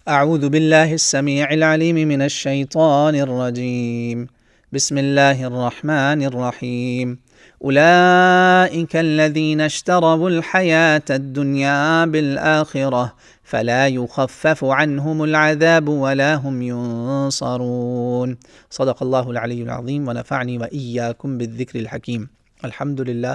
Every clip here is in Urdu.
اعوذ باللہ السمیع العلیم من الشیطان الرجیم بسم اللہ الرحمن الرحیم اولئک الذین اشتروا الحیاة الدنیا بالآخرة فلا يخفف عنهم العذاب ولا هم ينصرون صدق اللہ العلی العظیم ونفعنی وإیاکم بالذکر الحکیم۔ الحمدللہ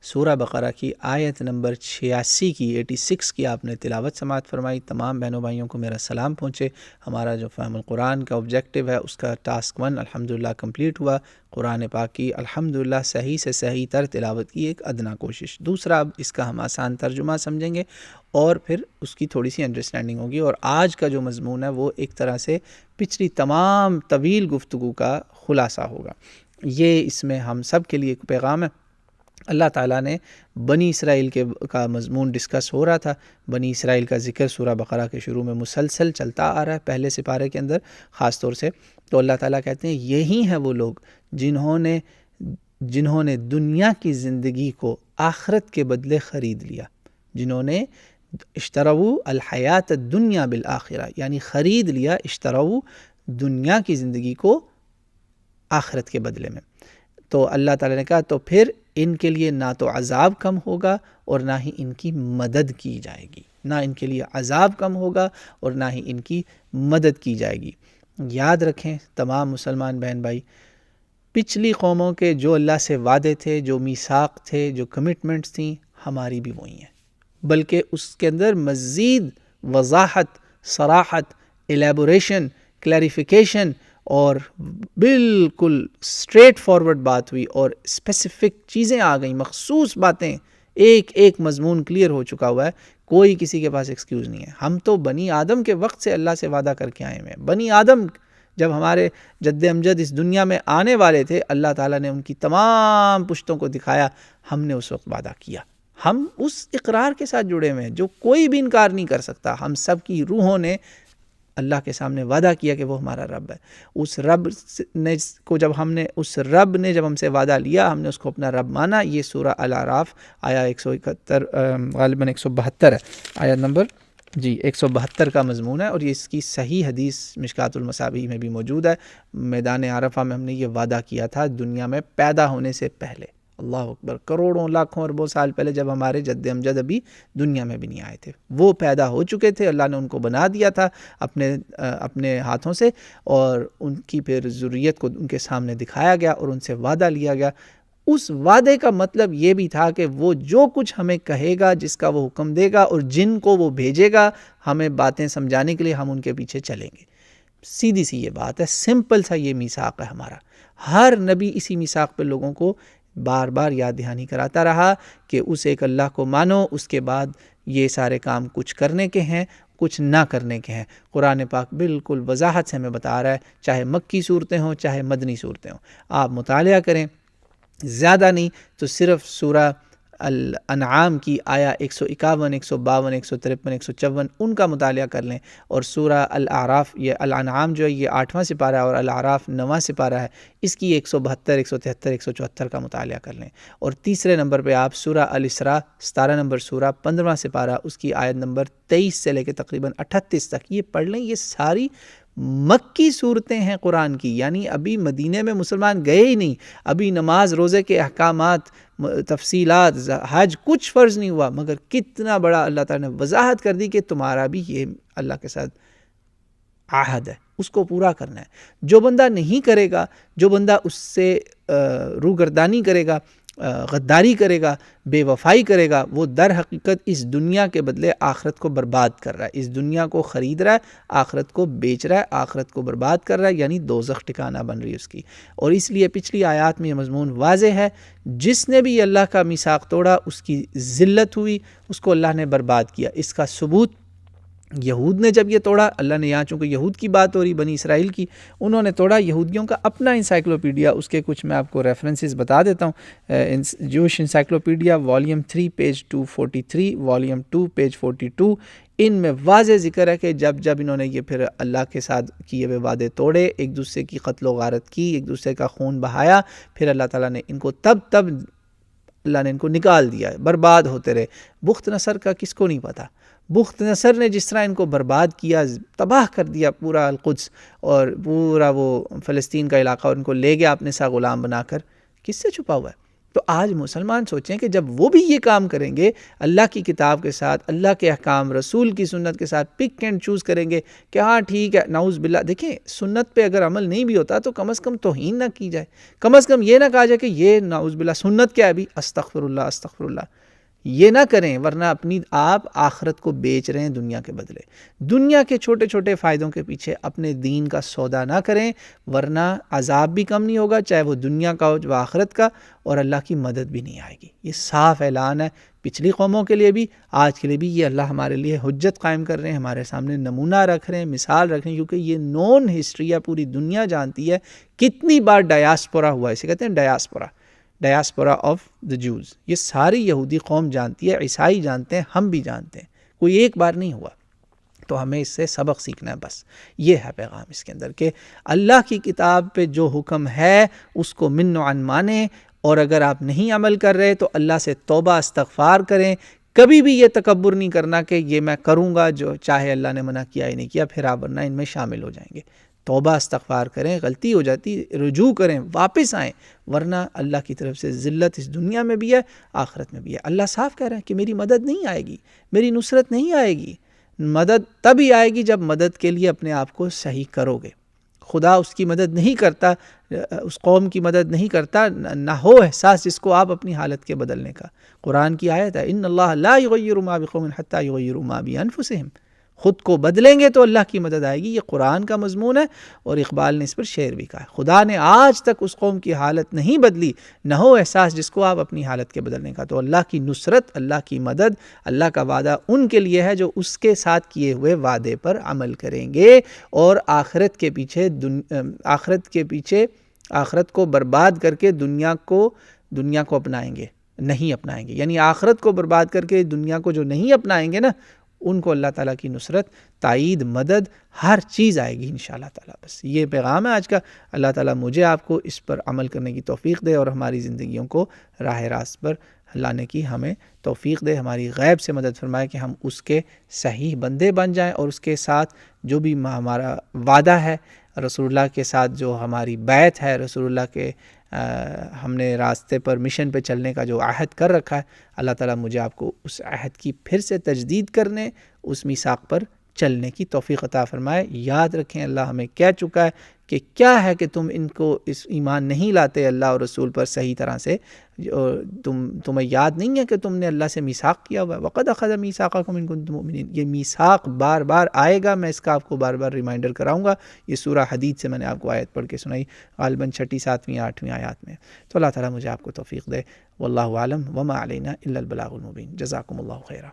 سورہ بقرہ کی آیت نمبر 86 کی 86 کی آپ نے تلاوت سماعت فرمائی۔ تمام بہنوں بھائیوں کو میرا سلام پہنچے۔ ہمارا جو فہم القرآن کا آبجیکٹیو ہے اس کا ٹاسک 1 الحمدللہ کمپلیٹ ہوا۔ قرآن پاک کی الحمدللہ صحیح سے صحیح تر تلاوت کی ایک ادنا کوشش۔ دوسرا، اب اس کا ہم آسان ترجمہ سمجھیں گے اور پھر اس کی تھوڑی سی انڈرسٹینڈنگ ہوگی، اور آج کا جو مضمون ہے وہ ایک طرح سے پچھلی تمام طویل گفتگو کا خلاصہ ہوگا۔ یہ اس میں ہم سب کے لیے ایک پیغام ہے۔ اللہ تعالیٰ نے بنی اسرائیل کا مضمون ڈسکس ہو رہا تھا۔ بنی اسرائیل کا ذکر سورہ بقرہ کے شروع میں مسلسل چلتا آ رہا ہے، پہلے سپارے کے اندر خاص طور سے۔ تو اللہ تعالیٰ کہتے ہیں یہی ہیں وہ لوگ جنہوں نے دنیا کی زندگی کو آخرت کے بدلے خرید لیا، جنہوں نے اشتروا الحیات الدنیا بالآخرہ، یعنی خرید لیا، اشتروا دنیا کی زندگی کو آخرت کے بدلے میں۔ تو اللہ تعالیٰ نے کہا تو پھر ان کے لیے نہ تو عذاب کم ہوگا اور نہ ہی ان کی مدد کی جائے گی، نہ ان کے لیے عذاب کم ہوگا اور نہ ہی ان کی مدد کی جائے گی۔ یاد رکھیں تمام مسلمان بہن بھائی، پچھلی قوموں کے جو اللہ سے وعدے تھے، جو میثاق تھے، جو کمٹمنٹس تھیں، ہماری بھی وہی ہیں، بلکہ اس کے اندر مزید وضاحت، صراحت، ایلیبوریشن، کلیریفیکیشن اور بالکل اسٹریٹ فارورڈ بات ہوئی، اور اسپیسیفک چیزیں آ گئیں، مخصوص باتیں، ایک ایک مضمون کلیئر ہو چکا ہوا ہے۔ کوئی کسی کے پاس ایکسکیوز نہیں ہے۔ ہم تو بنی آدم کے وقت سے اللہ سے وعدہ کر کے آئے ہوئے ہیں۔ بنی آدم جب ہمارے جد امجد اس دنیا میں آنے والے تھے، اللہ تعالیٰ نے ان کی تمام پشتوں کو دکھایا، ہم نے اس وقت وعدہ کیا۔ ہم اس اقرار کے ساتھ جڑے ہوئے ہیں جو کوئی بھی انکار نہیں کر سکتا۔ ہم سب کی روحوں نے اللہ کے سامنے وعدہ کیا کہ وہ ہمارا رب ہے۔ اس رب نے جب ہم سے وعدہ لیا، ہم نے اس کو اپنا رب مانا۔ یہ سورہ الاعراف آیا 171 غالباً 172 ہے، آیت نمبر 172 کا مضمون ہے، اور یہ اس کی صحیح حدیث مشکات المصابیح میں بھی موجود ہے۔ میدان عرفہ میں ہم نے یہ وعدہ کیا تھا دنیا میں پیدا ہونے سے پہلے، اللہ اکبر، کروڑوں لاکھوں اربوں سال پہلے، جب ہمارے جد امجد ابھی دنیا میں بھی نہیں آئے تھے، وہ پیدا ہو چکے تھے۔ اللہ نے ان کو بنا دیا تھا اپنے ہاتھوں سے، اور ان کی پھر ذریت کو ان کے سامنے دکھایا گیا اور ان سے وعدہ لیا گیا۔ اس وعدے کا مطلب یہ بھی تھا کہ وہ جو کچھ ہمیں کہے گا، جس کا وہ حکم دے گا اور جن کو وہ بھیجے گا ہمیں باتیں سمجھانے کے لیے، ہم ان کے پیچھے چلیں گے۔ سیدھی سی یہ بات ہے، سمپل سا یہ میثاق ہے ہمارا۔ ہر نبی اسی میثاق پہ لوگوں کو بار بار یاد دہانی کراتا رہا کہ اس ایک اللہ کو مانو، اس کے بعد یہ سارے کام کچھ کرنے کے ہیں، کچھ نہ کرنے کے ہیں۔ قرآن پاک بالکل وضاحت سے ہمیں بتا رہا ہے، چاہے مکی صورتیں ہوں، چاہے مدنی صورتیں ہوں۔ آپ مطالعہ کریں، زیادہ نہیں تو صرف سورہ الانعام کی آیا 151، 152، 153، 154 ان کا مطالعہ کر لیں، اور سورہ الاعراف، یہ الانعام جو ہے یہ 8واں سپارہ ہے اور الاعراف 9واں سپارہ ہے، اس کی 172، 173، 174 کا مطالعہ کر لیں۔ اور تیسرے نمبر پہ آپ سورہ الاسراء 17 نمبر سورہ 15واں سپارہ، اس کی آیت نمبر 23 سے لے کے تقریباً 38 تک یہ پڑھ لیں۔ یہ ساری مکی صورتیں ہیں قرآن کی، یعنی ابھی مدینے میں مسلمان گئے ہی نہیں، ابھی نماز روزے کے احکامات، تفصیلات، حج کچھ فرض نہیں ہوا، مگر کتنا بڑا اللہ تعالیٰ نے وضاحت کر دی کہ تمہارا بھی یہ اللہ کے ساتھ عہد ہے، اس کو پورا کرنا ہے۔ جو بندہ نہیں کرے گا، جو بندہ اس سے روگردانی کرے گا، غداری کرے گا، بے وفائی کرے گا، وہ در حقیقت اس دنیا کے بدلے آخرت کو برباد کر رہا ہے۔ اس دنیا کو خرید رہا ہے، آخرت کو بیچ رہا ہے، آخرت کو برباد کر رہا ہے، یعنی دوزخ ٹھکانہ بن رہی ہے اس کی۔ اور اس لیے پچھلی آیات میں یہ مضمون واضح ہے، جس نے بھی اللہ کا میثاق توڑا اس کی ذلت ہوئی، اس کو اللہ نے برباد کیا۔ اس کا ثبوت یہود نے جب یہ توڑا، اللہ نے یہاں چونکہ یہود کی بات ہو رہی، بنی اسرائیل کی، انہوں نے توڑا۔ یہودیوں کا اپنا انسائکلوپیڈیا، اس کے کچھ میں آپ کو ریفرنسز بتا دیتا ہوں۔ Josh encyclopaedia volume 3 page 243، volume 2 page 42، ان میں واضح ذکر ہے کہ جب انہوں نے یہ پھر اللہ کے ساتھ کیے ہوئے وعدے توڑے، ایک دوسرے کی قتل و غارت کی، ایک دوسرے کا خون بہایا، پھر اللہ تعالیٰ نے ان کو تب اللہ نے ان کو نکال دیا، برباد ہوتے رہے۔ بخت نصر کا کس کو نہیں پتا؟ بخت نصر نے جس طرح ان کو برباد کیا، تباہ کر دیا پورا القدس اور پورا وہ فلسطین کا علاقہ، اور ان کو لے گیا اپنے ساتھ غلام بنا کر، کس سے چھپا ہوا ہے؟ تو آج مسلمان سوچیں کہ جب وہ بھی یہ کام کریں گے، اللہ کی کتاب کے ساتھ، اللہ کے احکام، رسول کی سنت کے ساتھ پک اینڈ چوز کریں گے کہ ہاں ٹھیک ہے، نعوذ باللہ، دیکھیں سنت پہ اگر عمل نہیں بھی ہوتا تو کم از کم توہین نہ کی جائے، کم از کم یہ نہ کہا جائے کہ یہ نعوذ باللہ سنت کیا ہے ابھی، استغفر اللہ استغفر اللہ، یہ نہ کریں، ورنہ اپنی آپ آخرت کو بیچ رہے ہیں دنیا کے بدلے۔ دنیا کے چھوٹے چھوٹے فائدوں کے پیچھے اپنے دین کا سودا نہ کریں، ورنہ عذاب بھی کم نہیں ہوگا، چاہے وہ دنیا کا ہو جو آخرت کا، اور اللہ کی مدد بھی نہیں آئے گی۔ یہ صاف اعلان ہے پچھلی قوموں کے لیے بھی، آج کے لیے بھی، یہ اللہ ہمارے لیے حجت قائم کر رہے ہیں، ہمارے سامنے نمونہ رکھ رہے ہیں، مثال رکھ رہے ہیں، کیونکہ یہ نون ہسٹری ہے، پوری دنیا جانتی ہے کتنی بار ڈایاسپورا ہوا ہے، اسے کہتے ہیں ڈایاسپورا آف دا جوز، یہ ساری یہودی قوم جانتی ہے، عیسائی جانتے ہیں، ہم بھی جانتے ہیں، کوئی ایک بار نہیں ہوا۔ تو ہمیں اس سے سبق سیکھنا ہے، بس یہ ہے پیغام اس کے اندر کہ اللہ کی کتاب پہ جو حکم ہے اس کو من و عن مانیں، اور اگر آپ نہیں عمل کر رہے تو اللہ سے توبہ استغفار کریں، کبھی بھی یہ تکبر نہیں کرنا کہ یہ میں کروں گا جو چاہے اللہ نے منع کیا ہی نہیں کیا، پھر آپ ورنہ ان میں شامل ہو جائیں گے۔ توبہ استغفار کریں، غلطی ہو جاتی رجوع کریں، واپس آئیں، ورنہ اللہ کی طرف سے ذلت اس دنیا میں بھی ہے، آخرت میں بھی ہے۔ اللہ صاف کہہ رہے ہیں کہ میری مدد نہیں آئے گی، میری نصرت نہیں آئے گی، مدد تبھی آئے گی جب مدد کے لیے اپنے آپ کو صحیح کرو گے۔ خدا اس کی مدد نہیں کرتا، اس قوم کی مدد نہیں کرتا، نہ ہو احساس جس کو آپ اپنی حالت کے بدلنے کا۔ قرآن کی آیت ہے ان اللہ لا یغیر ما بقوم حتی یغیروا ما بانفسہم، خود کو بدلیں گے تو اللہ کی مدد آئے گی، یہ قرآن کا مضمون ہے، اور اقبال نے اس پر شعر بھی کہا ہے، خدا نے آج تک اس قوم کی حالت نہیں بدلی، نہ ہو احساس جس کو آپ اپنی حالت کے بدلنے کا۔ تو اللہ کی نصرت، اللہ کی مدد، اللہ کا وعدہ ان کے لیے ہے جو اس کے ساتھ کیے ہوئے وعدے پر عمل کریں گے، اور آخرت کو برباد کر کے دنیا کو اپنائیں گے، نہیں اپنائیں گے، یعنی آخرت کو برباد کر کے دنیا کو جو نہیں اپنائیں گے نا، ان کو اللہ تعالیٰ کی نصرت، تائید، مدد، ہر چیز آئے گی انشاءاللہ تعالیٰ۔ بس یہ پیغام ہے آج کا۔ اللہ تعالیٰ مجھے آپ کو اس پر عمل کرنے کی توفیق دے، اور ہماری زندگیوں کو راہ راست پر لانے کی ہمیں توفیق دے، ہماری غیب سے مدد فرمائے کہ ہم اس کے صحیح بندے بن جائیں، اور اس کے ساتھ جو بھی ہمارا وعدہ ہے، رسول اللہ کے ساتھ جو ہماری بیعت ہے، رسول اللہ کے ہم نے راستے پر مشن پہ چلنے کا جو عہد کر رکھا ہے، اللہ تعالیٰ مجھے آپ کو اس عہد کی پھر سے تجدید کرنے، اس میثاق پر چلنے کی توفیق عطا فرمائے۔ یاد رکھیں اللہ ہمیں کہہ چکا ہے کہ کیا ہے کہ تم ان کو اس ایمان نہیں لاتے اللہ اور رسول پر صحیح طرح سے، تمہیں یاد نہیں ہے کہ تم نے اللہ سے میثاق کیا ہوا ہے، وَقَدْ أَخَذَ مِيثَاقَكُمْ إِن كُنتُم مُؤْمِنِينَ، یہ میثاق بار بار آئے گا، میں اس کا آپ کو بار بار ریمائنڈر کراؤں گا۔ یہ سورہ حدید سے میں نے آپ کو آیت پڑھ کے سنائی، غالباً 6، 7، 8 آیات میں۔ تو اللہ تعالیٰ مجھے آپ کو توفیق دے، واللہ اعلم وما علینا الا البلاغ المبین۔ جزاکم اللہ خیرا۔